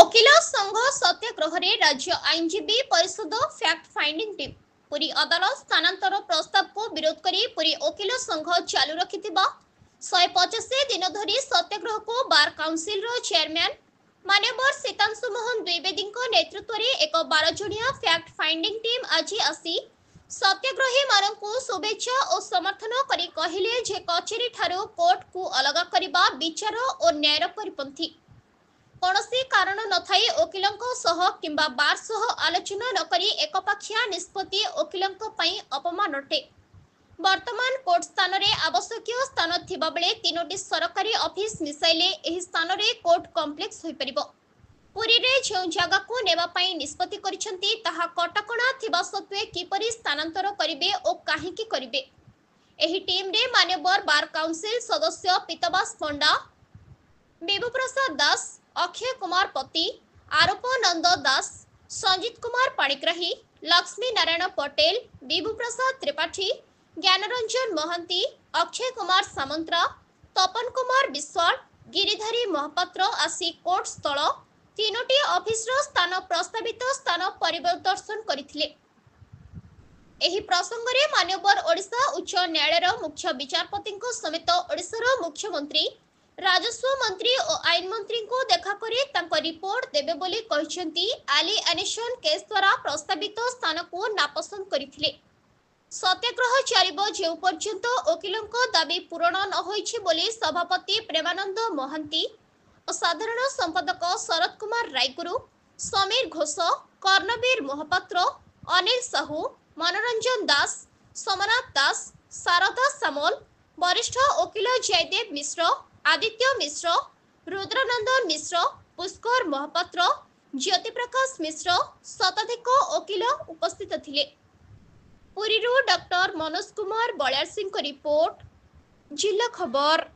वकिल संघ सत्याग्रह राज्य आईनजीवी परिषद फैक्ट फाइंडिंग टीम पुरी अदालत स्थानांतर प्रस्ताव को विरोध करी पुरी वकिल संघ चालू रखि 150 दिन धरी सत्याग्रह को बार काउंसिल चेयरमैन मान्यवर सीतांशु मोहन द्विवेदी नेतृत्व में एक 12 जणिया फैक्ट फाइंडिंग टीम आज आसी सत्याग्रही मानकु शुभेच्छा और समर्थन करी कहिले जे कचेरी ठारो कोर्ट को अलग करबा विचार और न्यायर परिपंथी कौनसी कारण नथाई वकिलों सह किंबा बार सह आलोचना नकरी एकपाखिया निष्पत्ति वकिलों पई अपमान अटे। वर्तमान कोर्ट स्थान रे आवश्यक स्थान थिबा बेले 3टी सरकारी ऑफिस मिसाइले एही स्थान रे कोर्ट कॉम्प्लेक्स होई परिबो। पुरी रे जो जगह को नेबा पई निष्पत्ति करिसंती ताहा कटकणा थिबा सत्वे किपरि स्थानांतर करिवे ओ काहेकि करिवे। एही टीम रे मान्यवर बार काउंसिल सदस्य पीतबास पंडा, विभु प्रसाद दास, अक्षय कुमार पति, आरोप नंद दास, संजीत कुमार पाणिग्राही, लक्ष्मी नारायण पटेल, विभु प्रसाद त्रिपाठी, ज्ञानरंजन महंती, अक्षय कुमार सामंतरा, तपन कुमार विश्वाल, गिरिधारी महापात्र आसी कोर्ट स्थल 3टी ऑफिस स्थान प्रस्तावित स्थान परिदर्शन करथिले। एही प्रसंग रे मान्यवर ओडिशा उच्च न्यायालय मुख्य विचारपति समेत ओडिशा मुख्यमंत्री, राजस्व मंत्री और आईन मंत्री को देखा करे तांको रिपोर्ट देबे बोली कहिसेंती। आली एनिशन केस द्वारा प्रस्तावित स्थान को नापसंद करिथिले। सत्याग्रह चारिबो जे पर्यंत वकिलों दाबी पूरण न होइछि बोली सभापति प्रेमानंद महांती और साधारण संपादक शरद कुमार रायगुरु, समीर घोष, कर्णवीर महापात्र, अनिल साहू, मनोरंजन दास, सोमनाथ दास, शारदा सामल, वरिष्ठ वकिल जयदेव मिश्र, आदित्य मिश्र, रुद्रनंदन मिश्र, पुष्कर महापात्र, ज्योति प्रकाश मिश्र शताधिक वकिल उपस्थित थिले। पुरीरू डॉक्टर मनोज कुमार बलियार सिंह रिपोर्ट, जिला खबर।